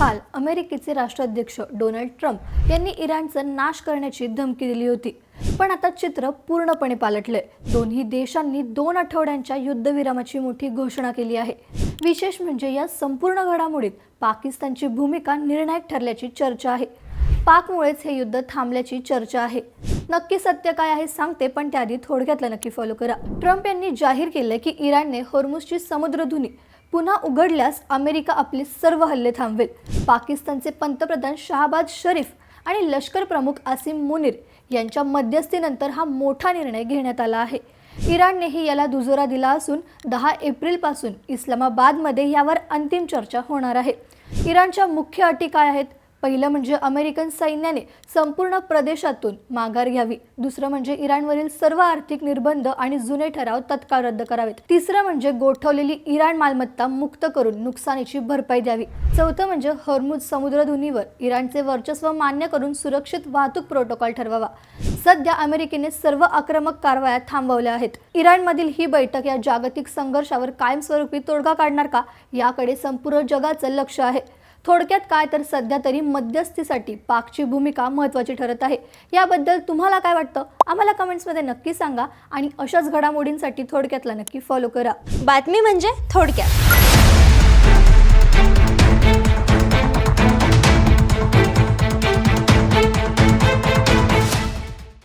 काल अमेरिकेचे राष्ट्राध्यक्ष डोनाल्ड ट्रम्प यांनी इराणचा नाश करण्याची धमकी दिली होती। पण आता चित्र पूर्णपणे पालटले। दोन्ही देशांनी 2 आठवड्यांच्या युद्धविरामाची मोठी घोषणा केली आहे। विशेष म्हणजे या संपूर्ण घडामोडीत पाकिस्तानची भूमिका निर्णायक ठरल्याची चर्चा आहे। पाकमुळेच हे युद्ध थांबल्याची चर्चा आहे। नक्की सत्य काय आहे सांगते, पण त्याआधी थोडक्यातला नक्की फॉलो करा। ट्रम्प यांनी जाहीर केले की इराणने होर्मुझची समुद्रधुनी पुन्हा उघडल्यास अमेरिका आपले सर्व हल्ले थांबवेल। पाकिस्तानचे पंतप्रधान शहबाज शरीफ आणि लष्कर प्रमुख आसिम मुनीर यांच्या मध्यस्थीनंतर हा मोठा निर्णय घेण्यात आला आहे। इराणनेही याला दुजोरा दिला असून 10 एप्रिलपासून इस्लामाबादमध्ये यावर अंतिम चर्चा होणार आहे। इराणच्या मुख्य अटी काय आहेत? पहिलं म्हणजे अमेरिकन सैन्याने संपूर्ण प्रदेशातून माघार घ्यावी। दुसरं म्हणजे इराणवरील सर्व आर्थिक निर्बंध आणि जुने ठराव तत्काळ रद्द करावेत। तिसरं म्हणजे गोठवलेली इराण मालमत्ता मुक्त करून नुकसानीची भरपाई द्यावी। चौथं म्हणजे होर्मुझ समुद्रधुनीवर इराणचे वर्चस्व मान्य करून सुरक्षित वाहतूक प्रोटोकॉल ठरवावा। सध्या अमेरिकेने सर्व आक्रमक कारवाया थांबवल्या आहेत। इराणमधील ही बैठक या जागतिक संघर्षावर कायमस्वरूपी तोडगा काढणार का, याकडे संपूर्ण जगाचं लक्ष आहे। थोडक्यात काय तर सध्या तरी मध्यस्थीसाठी पाकची भूमिका महत्त्वाची ठरत आहे। याबद्दल तुम्हाला काय वाटतं आम्हाला कमेंट्समध्ये नक्की सांगा आणि अशाच घडामोडींसाठी थोडक्यातला नक्की फॉलो करा। बातमी म्हणजे थोडक्यात।